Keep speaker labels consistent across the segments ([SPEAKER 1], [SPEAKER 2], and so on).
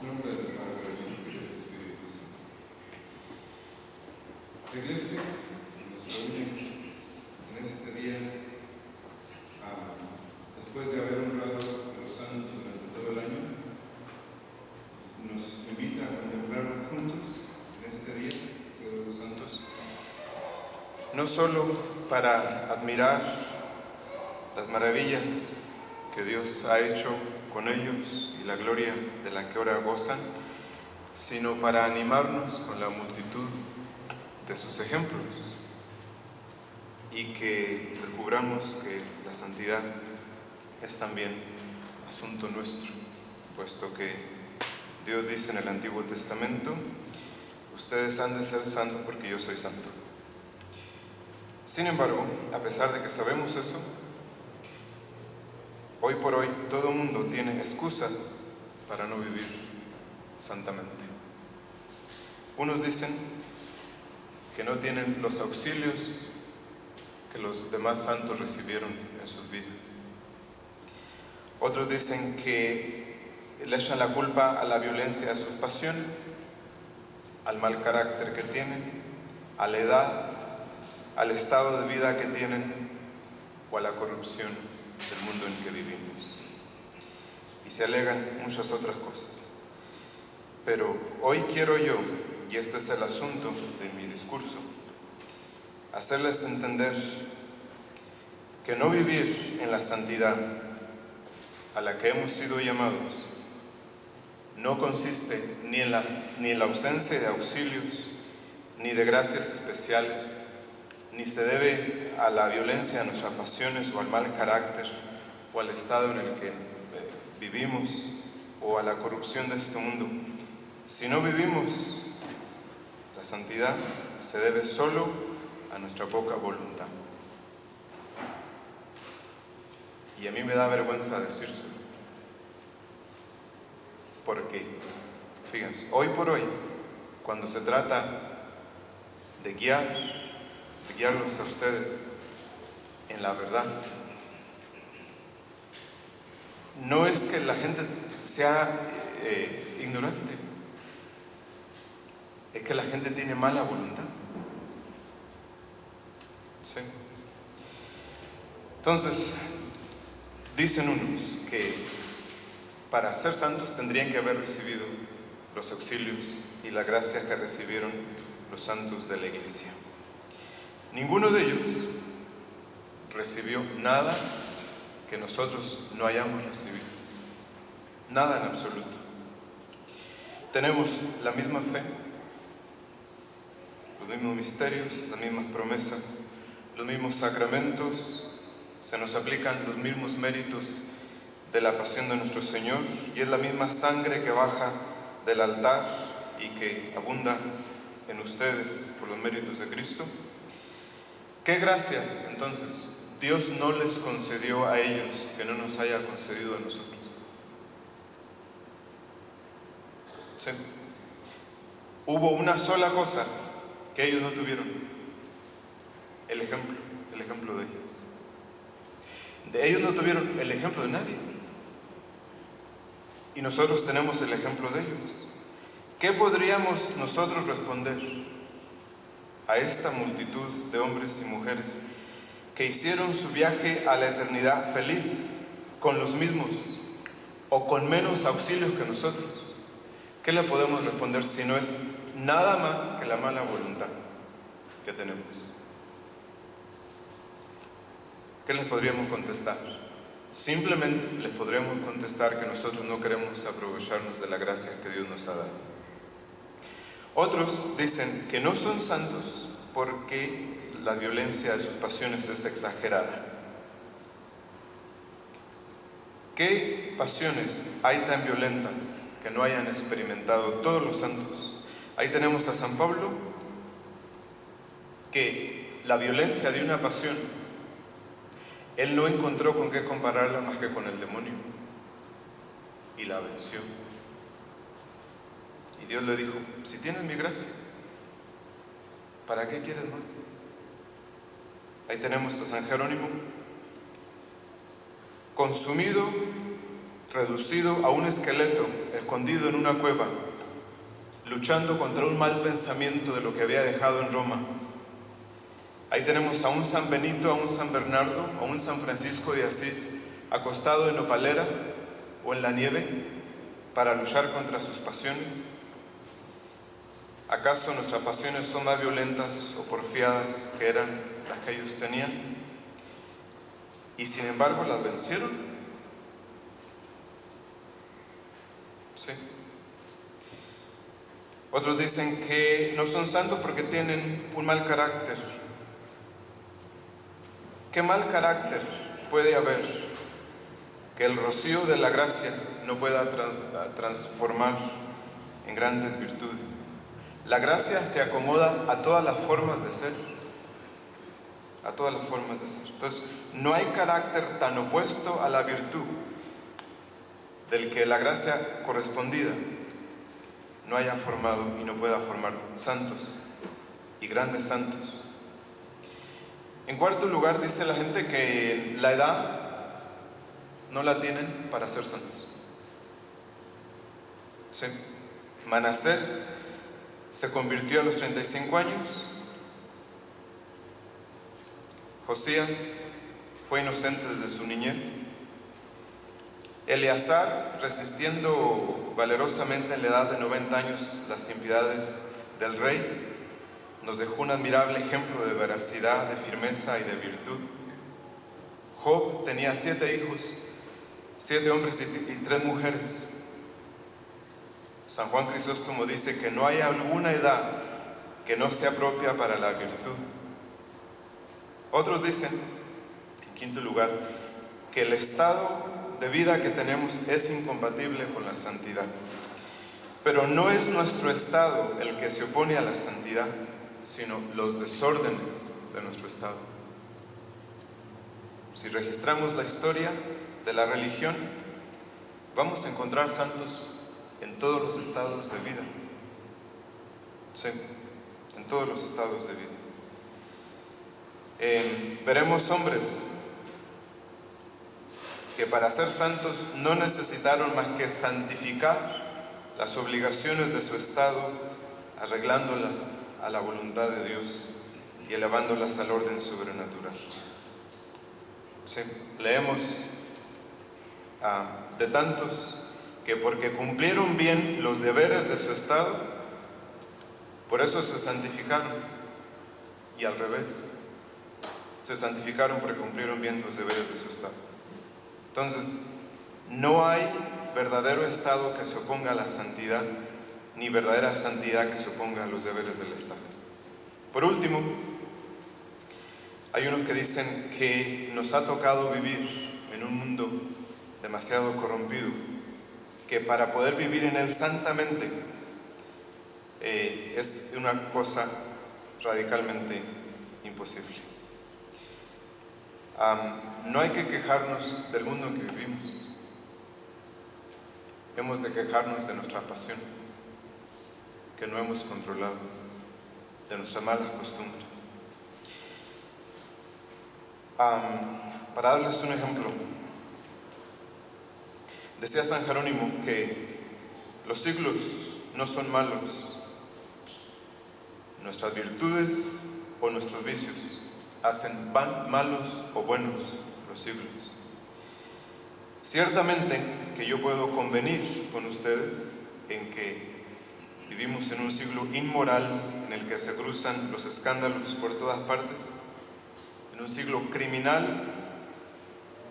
[SPEAKER 1] Nombre del Padre, del Hijo y del Espíritu Santo. La Iglesia nos reúne en este día, después de haber honrado a los santos durante todo el año, nos invita a contemplar juntos en este día todos los santos, no solo para admirar las maravillas que Dios ha hecho con ellos y la gloria de la que ahora gozan, sino para animarnos con la multitud de sus ejemplos y que descubramos que la santidad es también asunto nuestro, puesto que Dios dice en el Antiguo Testamento: ustedes han de ser santos porque yo soy santo. Sin embargo, a pesar de que sabemos eso, hoy por hoy todo el mundo tiene excusas para no vivir santamente. Unos dicen que no tienen los auxilios que los demás santos recibieron en sus vidas. Otros dicen que le echan la culpa a la violencia de sus pasiones, al mal carácter que tienen, a la edad, al estado de vida que tienen o a la corrupción del mundo en que vivimos. Y se alegan muchas otras cosas. Pero hoy quiero yo, y este es el asunto de mi discurso, hacerles entender que no vivir en la santidad a la que hemos sido llamados no consiste ni en la ausencia de auxilios, ni de gracias especiales, ni se debe a la violencia de nuestras pasiones o al mal carácter o al estado en el que vivimos o a la corrupción de este mundo. Si no vivimos la santidad, se debe solo a nuestra poca voluntad. Y a mí me da vergüenza decírselo. Porque, fíjense, hoy por hoy, cuando se trata de guiarlos a ustedes en la verdad, no es que la gente sea ignorante, es que la gente tiene mala voluntad. ¿Sí? Entonces, dicen unos que para ser santos tendrían que haber recibido los auxilios y la gracia que recibieron los santos de la Iglesia. Ninguno de ellos recibió nada que nosotros no hayamos recibido. Nada en absoluto. Tenemos la misma fe, los mismos misterios, las mismas promesas, los mismos sacramentos, se nos aplican los mismos méritos de la pasión de nuestro Señor, y es la misma sangre que baja del altar y que abunda en ustedes por los méritos de Cristo. ¿Qué gracias entonces Dios no les concedió a ellos que no nos haya concedido a nosotros? Sí. Hubo una sola cosa que ellos no tuvieron: el ejemplo de ellos. De ellos no tuvieron el ejemplo de nadie. Y nosotros tenemos el ejemplo de ellos. ¿Qué podríamos nosotros responder a esta multitud de hombres y mujeres que hicieron su viaje a la eternidad feliz con los mismos o con menos auxilios que nosotros? ¿Qué le podemos responder si no es nada más que la mala voluntad que tenemos? ¿Qué les podríamos contestar? Simplemente les podríamos contestar que nosotros no queremos aprovecharnos de la gracia que Dios nos ha dado. Otros dicen que no son santos porque la violencia de sus pasiones es exagerada. ¿Qué pasiones hay tan violentas que no hayan experimentado todos los santos? Ahí tenemos a San Pablo, que la violencia de una pasión, él no encontró con qué compararla más que con el demonio, y la venció. Y Dios le dijo: si tienes mi gracia, ¿para qué quieres más? Ahí tenemos a San Jerónimo, consumido reducido a un esqueleto, escondido en una cueva, luchando contra un mal pensamiento de lo que había dejado en Roma. Ahí tenemos a un San Benito, a un San Bernardo, a un San Francisco de Asís, acostado en nopaleras o en la nieve para luchar contra sus pasiones. ¿Acaso nuestras pasiones son más violentas o porfiadas que eran las que ellos tenían? Y sin embargo las vencieron. Sí. Otros dicen que no son santos porque tienen un mal carácter. ¿Qué mal carácter puede haber que el rocío de la gracia no pueda transformar en grandes virtudes? La gracia se acomoda a todas las formas de ser, a todas las formas de ser. Entonces, no hay carácter tan opuesto a la virtud del que la gracia correspondida no haya formado y no pueda formar santos y grandes santos. En cuarto lugar, dice la gente que la edad no la tienen para ser santos. Sí. Manasés se convirtió a los 35 años. Josías fue inocente desde su niñez. Eleazar, resistiendo valerosamente en la edad de 90 años las impiedades del rey, nos dejó un admirable ejemplo de veracidad, de firmeza y de virtud. Job tenía 7 hijos, 7 hombres y 3 mujeres. San Juan Crisóstomo dice que no hay alguna edad que no sea propia para la virtud. Otros dicen, en quinto lugar, que el estado de vida que tenemos es incompatible con la santidad. Pero no es nuestro estado el que se opone a la santidad, sino los desórdenes de nuestro estado. Si registramos la historia de la religión, vamos a encontrar santos en todos los estados de vida. Sí, en todos los estados de vida. Veremos hombres que para ser santos no necesitaron más que santificar las obligaciones de su estado, arreglándolas a la voluntad de Dios y elevándolas al orden sobrenatural. Sí, leemos de tantos que porque cumplieron bien los deberes de su estado, por eso se santificaron, y al revés, se santificaron porque cumplieron bien los deberes de su estado. Entonces, no hay verdadero estado que se oponga a la santidad, ni verdadera santidad que se oponga a los deberes del estado. Por último, hay unos que dicen que nos ha tocado vivir en un mundo demasiado corrompido, que para poder vivir en él santamente es una cosa radicalmente imposible. No hay que quejarnos del mundo en que vivimos. Hemos de quejarnos de nuestras pasiones que no hemos controlado, de nuestras malas costumbres. Para darles un ejemplo, decía San Jerónimo que los siglos no son malos, nuestras virtudes o nuestros vicios hacen malos o buenos los siglos. Ciertamente que yo puedo convenir con ustedes en que vivimos en un siglo inmoral en el que se cruzan los escándalos por todas partes, en un siglo criminal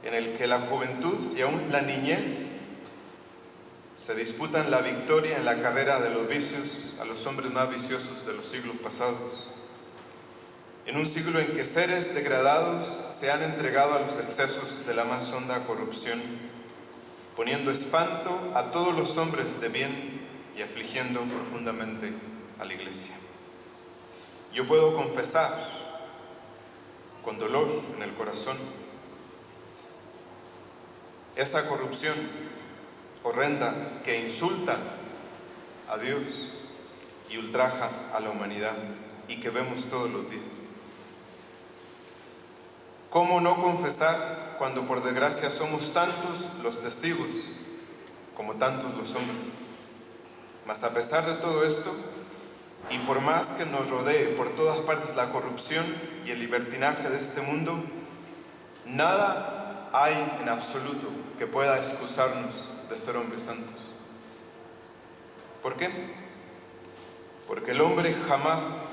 [SPEAKER 1] en el que la juventud y aún la niñez se disputan la victoria en la carrera de los vicios a los hombres más viciosos de los siglos pasados, en un siglo en que seres degradados se han entregado a los excesos de la más honda corrupción, poniendo espanto a todos los hombres de bien y afligiendo profundamente a la Iglesia. Yo puedo confesar con dolor en el corazón esa corrupción horrenda que insulta a Dios y ultraja a la humanidad y que vemos todos los días. ¿Cómo no confesar cuando por desgracia somos tantos los testigos como tantos los hombres. Mas a pesar de todo esto, y por más que nos rodee por todas partes la corrupción y el libertinaje de este mundo, nada hay en absoluto que pueda excusarnos de ser hombres santos. ¿Por qué? Porque el hombre jamás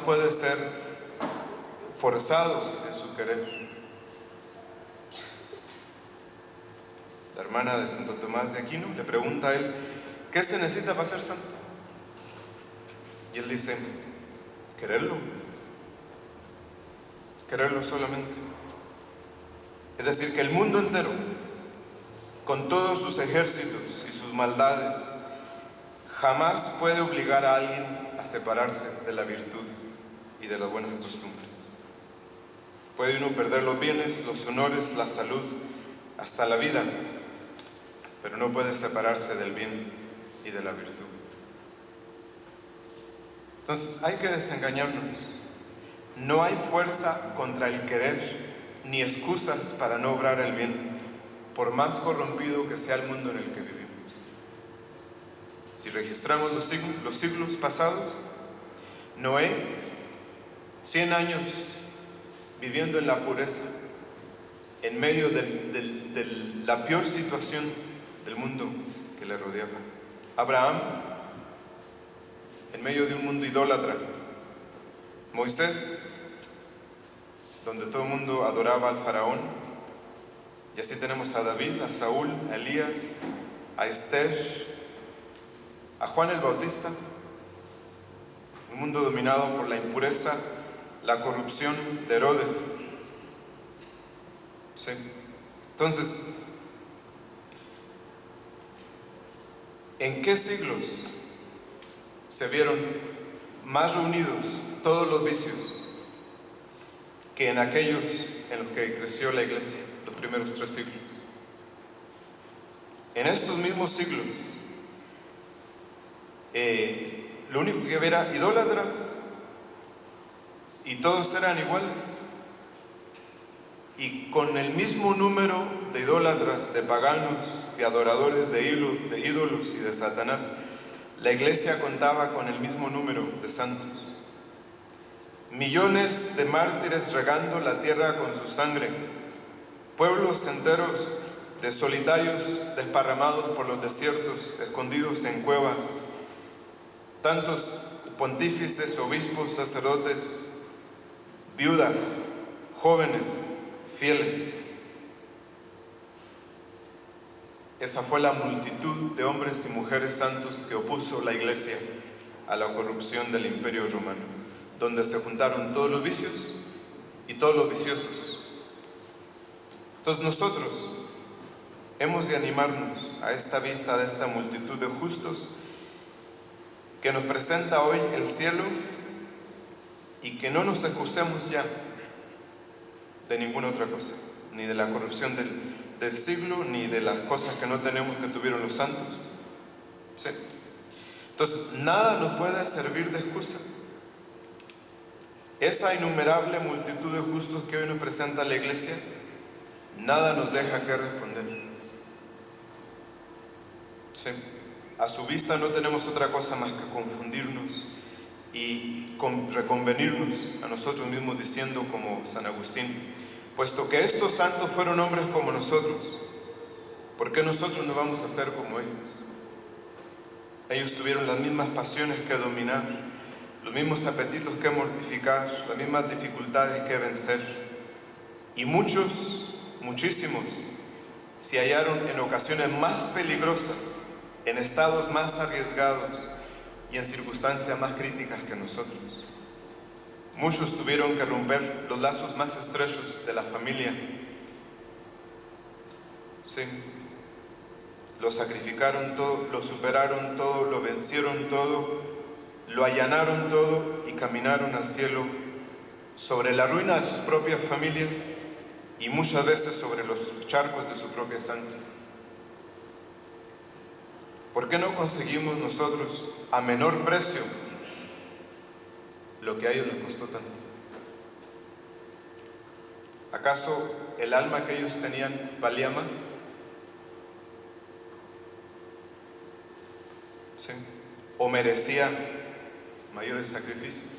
[SPEAKER 1] puede ser forzado en su querer. La hermana de Santo Tomás de Aquino le pregunta a él, ¿qué se necesita para ser santo? Y él dice, quererlo solamente. Es decir, que el mundo entero, con todos sus ejércitos y sus maldades, jamás puede obligar a alguien a separarse de la virtud y de las buenas costumbres. Puede uno perder los bienes, los honores, la salud, hasta la vida, pero no puede separarse del bien y de la virtud. Entonces hay que desengañarnos. No hay fuerza contra el querer, ni excusas para no obrar el bien, por más corrompido que sea el mundo en el que vivimos. Si registramos los siglos pasados, Noé, 100 años viviendo en la pureza, en medio de la peor situación del mundo que le rodeaba. Abraham, en medio de un mundo idólatra. Moisés, donde todo el mundo adoraba al faraón. Y así tenemos a David, a Saúl, a Elías, a Esther, a Juan el Bautista. Un mundo dominado por la impureza, la corrupción de Herodes. Sí. Entonces, ¿en qué siglos se vieron más reunidos todos los vicios que en aquellos en los que creció la iglesia, los primeros 3 siglos? En estos mismos siglos, lo único que había era idólatras, y todos eran iguales. Y con el mismo número de idólatras, de paganos, de adoradores de ídolos y de Satanás, la iglesia contaba con el mismo número de santos. Millones de mártires regando la tierra con su sangre, pueblos enteros de solitarios desparramados por los desiertos, escondidos en cuevas, tantos pontífices, obispos, sacerdotes, viudas, jóvenes, fieles. Esa fue la multitud de hombres y mujeres santos que opuso la iglesia a la corrupción del Imperio Romano, donde se juntaron todos los vicios y todos los viciosos. Entonces nosotros hemos de animarnos a esta vista de esta multitud de justos que nos presenta hoy el cielo, y que no nos excusemos ya de ninguna otra cosa, ni de la corrupción del siglo, ni de las cosas que no tenemos que tuvieron los santos. ¿Sí? Entonces, nada nos puede servir de excusa. Esa innumerable multitud de justos que hoy nos presenta la iglesia, nada nos deja que responder. ¿Sí? A su vista no tenemos otra cosa más que confundirnos y reconvenirnos a nosotros mismos diciendo como San Agustín, puesto que estos santos fueron hombres como nosotros, ¿por qué nosotros no vamos a ser como ellos? Ellos tuvieron las mismas pasiones que dominar, los mismos apetitos que mortificar, las mismas dificultades que vencer, y muchísimos, se hallaron en ocasiones más peligrosas, en estados más arriesgados y en circunstancias más críticas que nosotros. Muchos tuvieron que romper los lazos más estrechos de la familia. Sí, lo sacrificaron todo, lo superaron todo, lo vencieron todo, lo allanaron todo y caminaron al cielo sobre la ruina de sus propias familias y muchas veces sobre los charcos de su propia sangre. ¿Por qué no conseguimos nosotros a menor precio lo que a ellos les costó tanto? ¿Acaso el alma que ellos tenían valía más? ¿sí? ¿O merecía mayores sacrificios?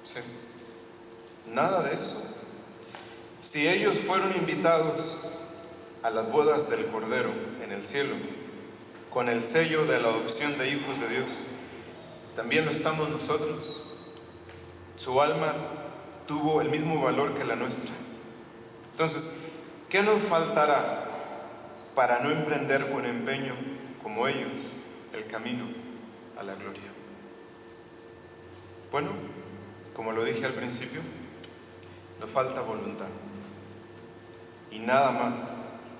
[SPEAKER 1] ¿Sí? Nada de eso. Si ellos fueron invitados a las bodas del Cordero en el cielo, con el sello de la adopción de hijos de Dios, también lo estamos nosotros. Su alma tuvo el mismo valor que la nuestra. Entonces, ¿qué nos faltará para no emprender con empeño, como ellos, el camino a la gloria? Bueno, como lo dije al principio, nos falta voluntad. Y nada más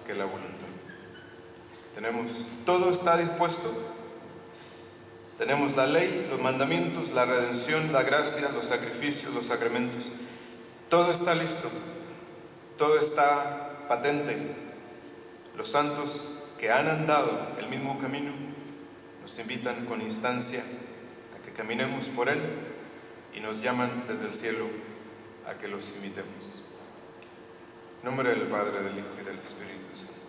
[SPEAKER 1] que la voluntad. Todo está dispuesto. Tenemos la ley, los mandamientos, la redención, la gracia, los sacrificios, los sacramentos. Todo está listo. Todo está patente. Los santos que han andado el mismo camino nos invitan con instancia a que caminemos por él y nos llaman desde el cielo a que los imitemos. En nombre del Padre, del Hijo y del Espíritu Santo.